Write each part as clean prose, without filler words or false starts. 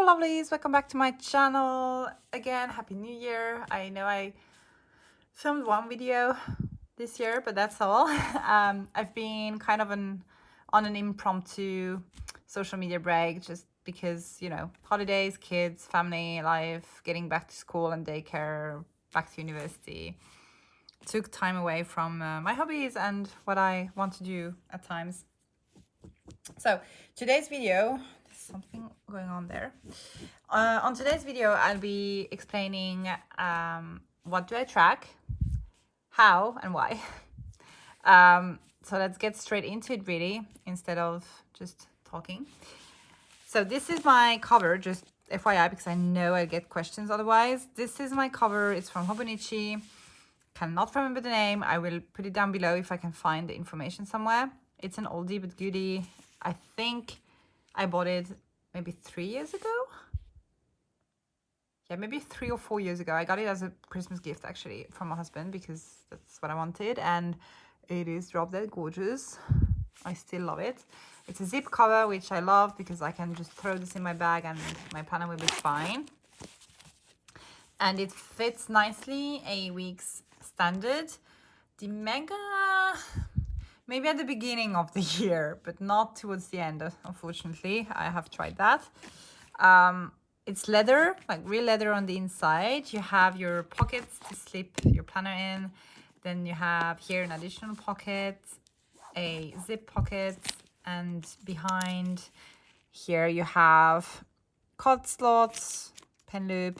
lovelies, welcome back to my channel again. Happy New Year. I know I filmed one video this year, but that's all. I've been kind of on an impromptu social media break just because, you know, holidays, kids, family life, getting back to school and daycare, back to university. Took time away from my hobbies and what I want to do at times. So today's video, there's something going on there. On today's video, I'll be explaining what do I track, how and why. So let's get straight into it really, instead of just talking. So this is my cover, just FYI, because I know I get questions otherwise. This is my cover. It's from Hobonichi. Cannot remember the name. I will put it down below if I can find the information somewhere. It's an oldie but goodie. I think I bought it maybe 3 years ago. Yeah, maybe 3 or 4 years ago. I got it as a Christmas gift actually from my husband because that's what I wanted, and it is drop dead gorgeous. I still love it. It's a zip cover, which I love because I can just throw this in my bag and my planner will be fine. And it fits nicely a week's standard. The mega, maybe at the beginning of the year, but not towards the end, unfortunately. I have tried that. It's leather, like real leather on the inside. You have your pockets to slip your planner in. Then you have here an additional pocket, a zip pocket, and behind here you have card slots, pen loop,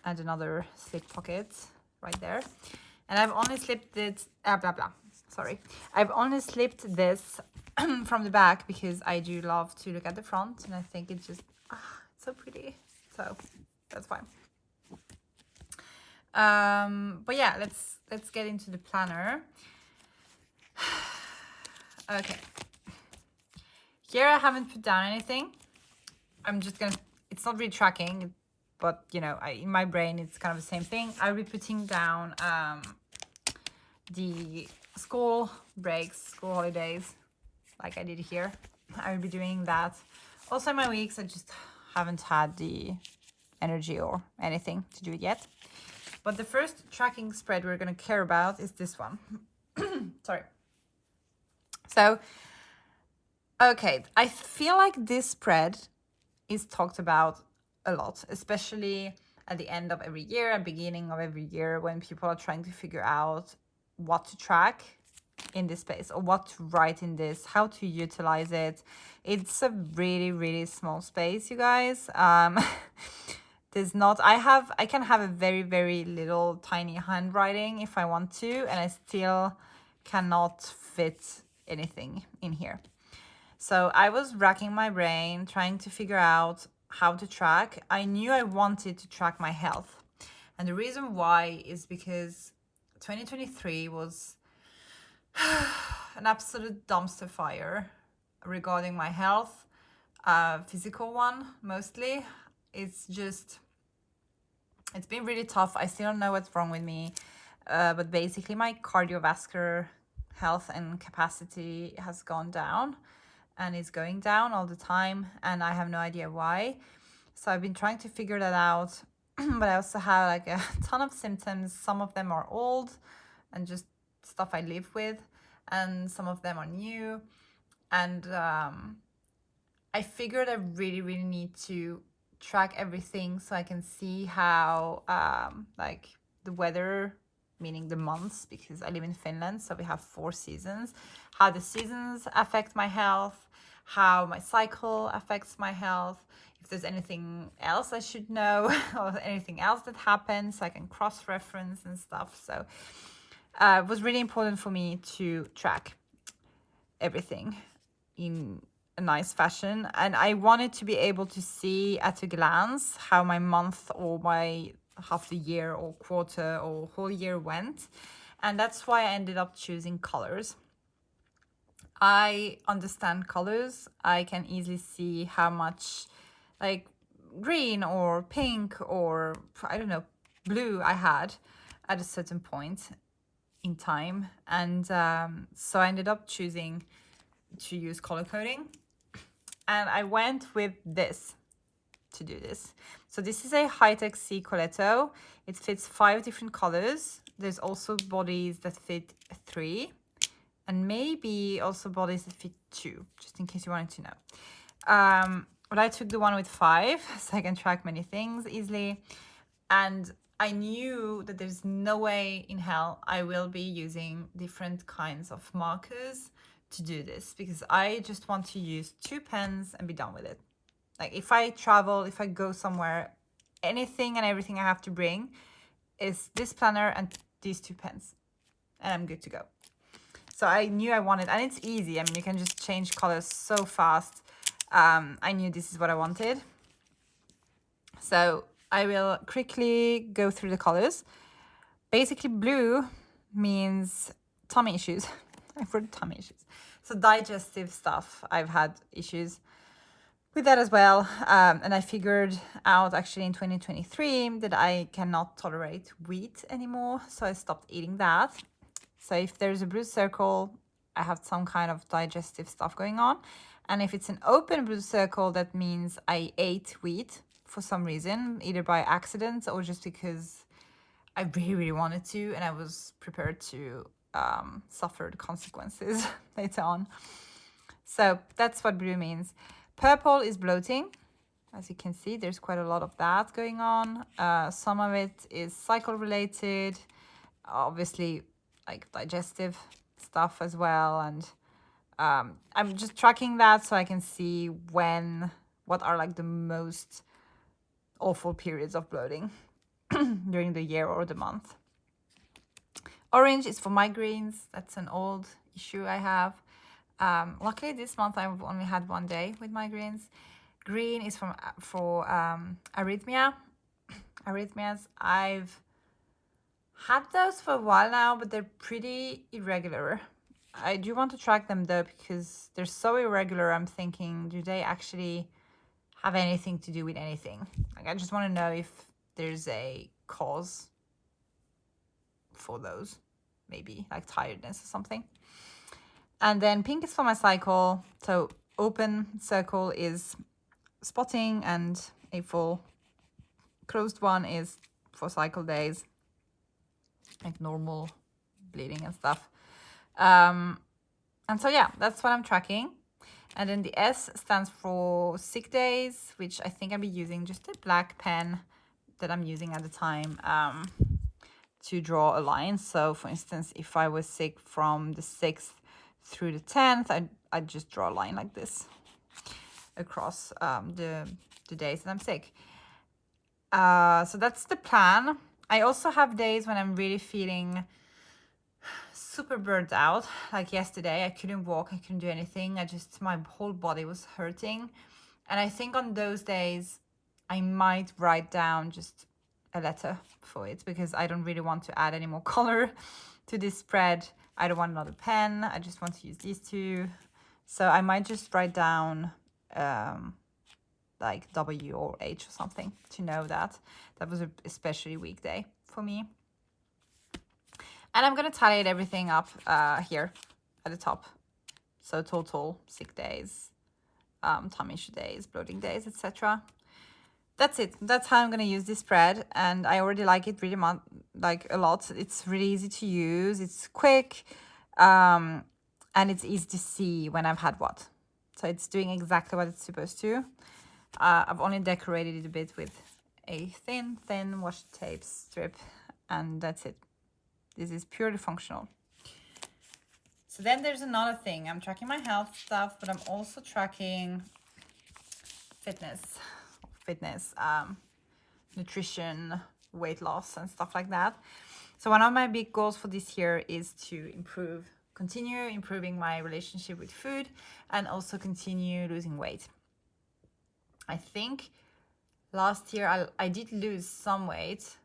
and another slip pocket right there. And I've only slipped it, sorry. I've only slipped this from the back because I do love to look at the front and I think it's just, it's so pretty. So that's fine. But yeah, let's get into the planner. Okay. Here I haven't put down anything. I'm just gonna, it's not really tracking, but you know, in my brain it's kind of the same thing. I'll be putting down the school breaks, school holidays, like I did here. I will be doing that. Also in my weeks, I just haven't had the energy or anything to do it yet. But the first tracking spread we're going to care about is this one. Sorry. So, okay, I feel like this spread is talked about a lot, especially at the end of every year and beginning of every year when people are trying to figure out what to track in this space or what to write in this, how to utilize it. It's a really, really small space, you guys. There's not, I can have a very, very little tiny handwriting if I want to, and I still cannot fit anything in here. So I was racking my brain trying to figure out how to track. I knew I wanted to track my health. And the reason why is because 2023 was an absolute dumpster fire regarding my health, physical one mostly. It's been really tough. I still don't know what's wrong with me, but basically my cardiovascular health and capacity has gone down and is going down all the time, and I have no idea why. So I've been trying to figure that out, but I also have like a ton of symptoms. Some of them are old and just stuff I live with, and some of them are new. And I figured I really, really need to track everything so I can see how like the weather, meaning the months, because I live in Finland, so we have 4 seasons, how the seasons affect my health, how my cycle affects my health, if there's anything else I should know or anything else that happens, so I can cross-reference and stuff. So it was really important for me to track everything in a nice fashion, and I wanted to be able to see at a glance how my month or my half the year or quarter or whole year went. And that's why I ended up choosing colors. I understand colors. I can easily see how much like green or pink or I don't know, blue I had at a certain point in time. And so I ended up choosing to use color coding. And I went with this to do this. So this is a Hi-Tec-C Coleto. It fits 5 different colors. There's also bodies that fit 3, and maybe also bodies that fit 2, just in case you wanted to know. But I took the one with 5, so I can track many things easily. And I knew that there's no way in hell I will be using different kinds of markers to do this, because I just want to use 2 pens and be done with it. Like if I travel, if I go somewhere, anything and everything I have to bring is this planner and these 2 pens, and I'm good to go. So I knew I wanted, and it's easy. I mean, you can just change colors so fast. I knew this is what I wanted. So I will quickly go through the colors. Basically, blue means tummy issues. I've heard tummy issues. So digestive stuff, I've had issues with that as well. And I figured out actually in 2023 that I cannot tolerate wheat anymore. So I stopped eating that. So if there's a blue circle, I have some kind of digestive stuff going on. And if it's an open blue circle, that means I ate wheat for some reason, either by accident or just because I really, really wanted to, and I was prepared to suffer the consequences later on. So that's what blue means. Purple is bloating. As you can see, there's quite a lot of that going on. Some of it is cycle related, obviously like digestive stuff as well. And I'm just tracking that so I can see what are like the most awful periods of bloating during the year or the month. Orange is for migraines. That's an old issue I have. Luckily this month I've only had 1 day with migraines. Green is for arrhythmias. I've had those for a while now, but they're pretty irregular. I do want to track them though, because they're so irregular. I'm thinking, do they actually have anything to do with anything? Like, I just want to know if there's a cause for those, maybe like tiredness or something. And then pink is for my cycle. So open circle is spotting, and a full closed one is for cycle days, like normal bleeding and stuff. And so yeah, that's what I'm tracking. And then the S stands for sick days, which I think I'll be using just a black pen that I'm using at the time to draw a line. So for instance, if I was sick from the 6th through the 10th, I'd just draw a line like this across the days that I'm sick. So that's the plan. I also have days when I'm really feeling super burnt out. Like yesterday, I couldn't walk, I couldn't do anything. My whole body was hurting. And I think on those days, I might write down just a letter for it, because I don't really want to add any more color to this spread. I don't want another pen. I just want to use these 2. So I might just write down like W or H or something to know that that was a especially weak day for me. And I'm going to tally everything up here at the top. So total sick days, tummy issue days, bloating days, etc. That's it. That's how I'm going to use this spread. And I already like it really like a lot. It's really easy to use. It's quick. And it's easy to see when I've had what. So it's doing exactly what it's supposed to. I've only decorated it a bit with a thin washi tape strip. And that's it. This is purely functional. So then there's another thing. I'm tracking my health stuff, but I'm also tracking fitness, nutrition, weight loss, and stuff like that. So one of my big goals for this year is to continue improving my relationship with food, and also continue losing weight. I think last year I did lose some weight,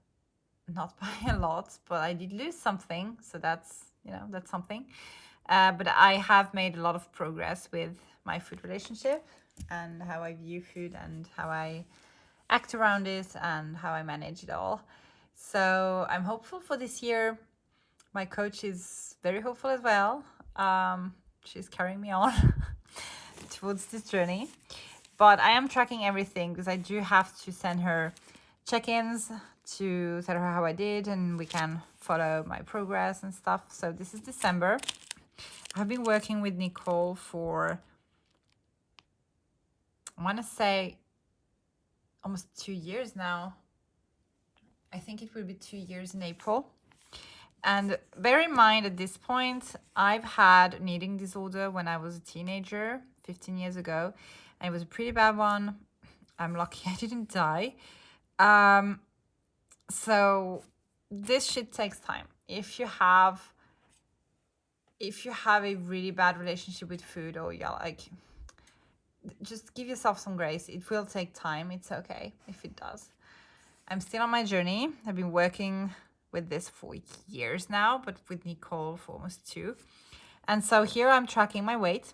not by a lot, but I did lose something. So that's something. But I have made a lot of progress with my food relationship, and how I view food, and how I act around it, and how I manage it all. So I'm hopeful for this year. My coach is very hopeful as well. She's carrying me on towards this journey. But I am tracking everything because I do have to send her check-ins to tell her how I did, and we can follow my progress and stuff. So this is December. I've been working with Nicole for, I want to say, almost 2 years now. I think it will be 2 years in April. And bear in mind, at this point, I've had an eating disorder when I was a teenager, 15 years ago. And it was a pretty bad one. I'm lucky I didn't die. So this shit takes time. If you have a really bad relationship with food, or you're like, just give yourself some grace. It will take time. It's okay if it does. I'm still on my journey. I've been working with this for years now, but with Nicole for almost 2. And so here I'm tracking my weight.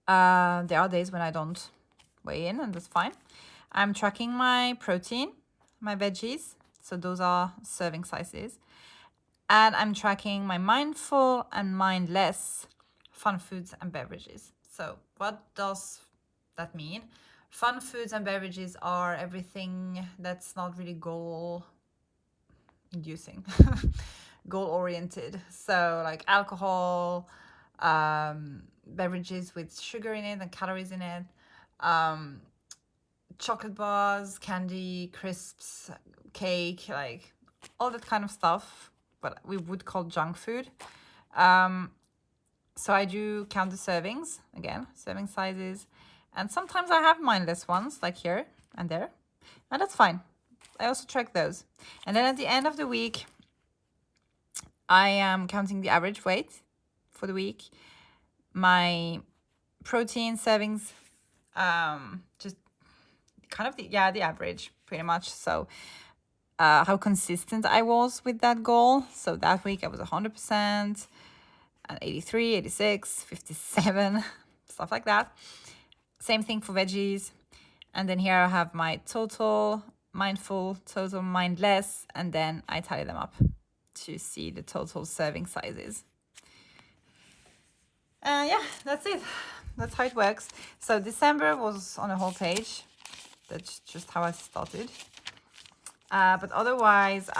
There are days when I don't weigh in, and that's fine. I'm tracking my protein, my veggies. So those are serving sizes. And I'm tracking my mindful and mindless fun foods and beverages. So what does that mean? Fun foods and beverages are everything that's not really goal inducing, goal oriented. So like alcohol, beverages with sugar in it and calories in it, chocolate bars, candy, crisps, cake, like all that kind of stuff, what we would call junk food. So I do count the servings, again, serving sizes. And sometimes I have mindless ones, like here and there. And that's fine. I also track those. And then at the end of the week, I am counting the average weight for the week. My protein servings, just kind of the average, pretty much. So how consistent I was with that goal. So that week I was 100%, and 83, 86, 57, stuff like that. Same thing for veggies. And then here I have my total mindful, total mindless, and then I tally them up to see the total serving sizes. Yeah, that's it. That's how it works. So December was on a whole page. That's just how I started. But otherwise,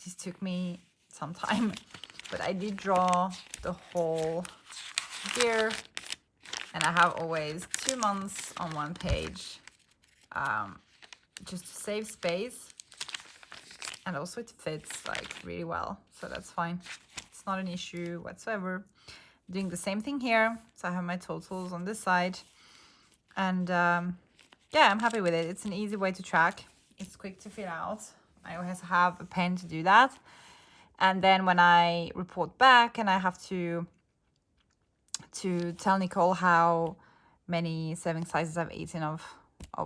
this took me some time, but I did draw the whole year, and I have always 2 months on one page, just to save space. And also it fits like really well, so that's fine. It's not an issue whatsoever. Doing the same thing here. So I have my totals on this side, and yeah, I'm happy with it. It's an easy way to track. It's quick to fill out. I always have a pen to do that. And then when I report back and I have to tell Nicole how many serving sizes I've eaten of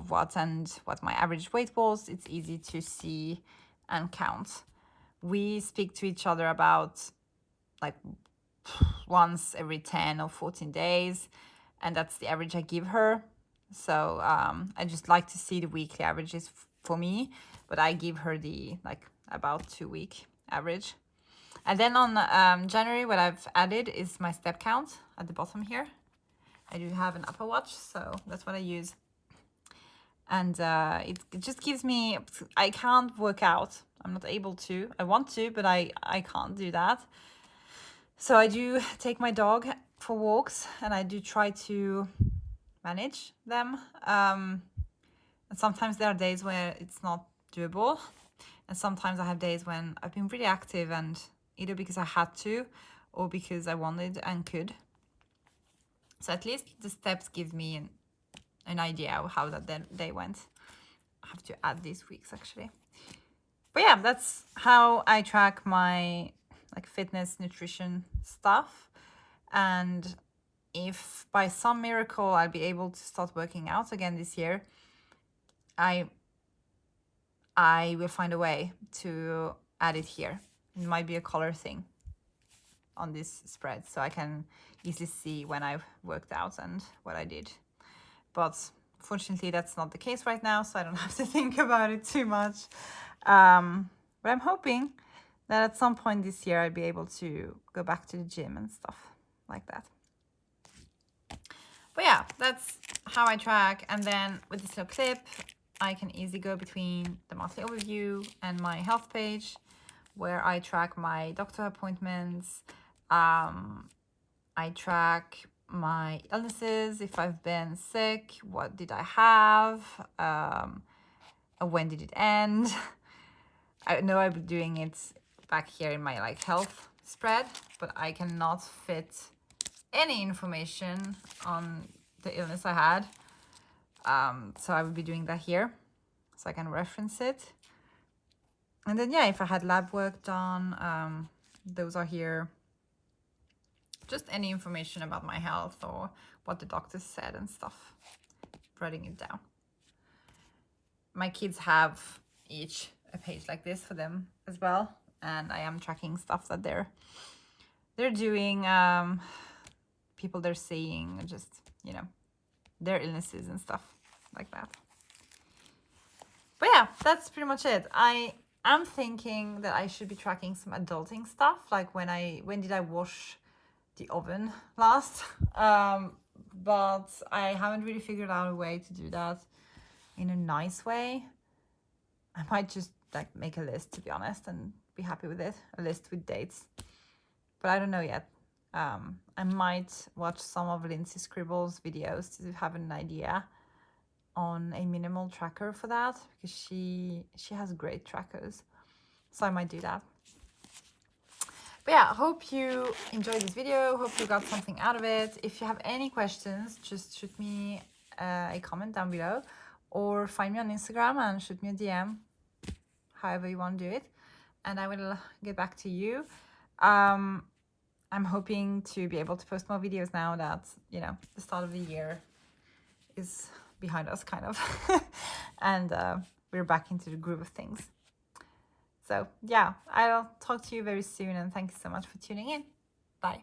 what and what my average weight was, it's easy to see and count. We speak to each other about like once every 10 or 14 days, and that's the average I give her. So I just like to see the weekly averages for me, but I give her the like about 2-week average. And then on January, what I've added is my step count at the bottom here. I do have an Apple Watch, so that's what I use. And it just gives me, I can't work out. I'm not able to. I want to, but I can't do that. So I do take my dog for walks, and I do try to manage them. And sometimes there are days where it's not doable. And sometimes I have days when I've been really active, and either because I had to or because I wanted and could. So at least the steps give me an idea of how that day went. I have to add these weeks actually. But yeah, that's how I track my like fitness, nutrition stuff. And if by some miracle I'll be able to start working out again this year, I will find a way to add it here. It might be a color thing on this spread, so I can easily see when I've worked out and what I did. But fortunately, that's not the case right now, so I don't have to think about it too much. But I'm hoping that at some point this year I'll be able to go back to the gym and stuff like that. But yeah, that's how I track. And then with this little clip, I can easily go between the monthly overview and my health page, where I track my doctor appointments. I track my illnesses, if I've been sick, what did I have, when did it end. I know I've been doing it back here in my like health spread, but I cannot fit any information on the illness I had. So I will be doing that here so I can reference it. And then, yeah, if I had lab work done, those are here. Just any information about my health or what the doctor said and stuff. Writing it down. My kids have each a page like this for them as well. And I am tracking stuff that they're doing, people they're seeing, just, you know, their illnesses and stuff like that. But yeah, that's pretty much it. I'm thinking that I should be tracking some adulting stuff, like when did I wash the oven last, but I haven't really figured out a way to do that in a nice way. I might just like make a list, to be honest, and be happy with it, a list with dates, but I don't know yet. I might watch some of Lindsay Scribble's videos to have an idea on a minimal tracker for that, because she has great trackers, so I might do that. But yeah, hope you enjoyed this video. Hope you got something out of it. If you have any questions, just shoot me a comment down below, or find me on Instagram and shoot me a DM, however you want to do it, and I will get back to you. I'm hoping to be able to post more videos now that, you know, the start of the year is behind us, kind of, and we're back into the groove of things. So yeah, I'll talk to you very soon, and thank you so much for tuning in. Bye.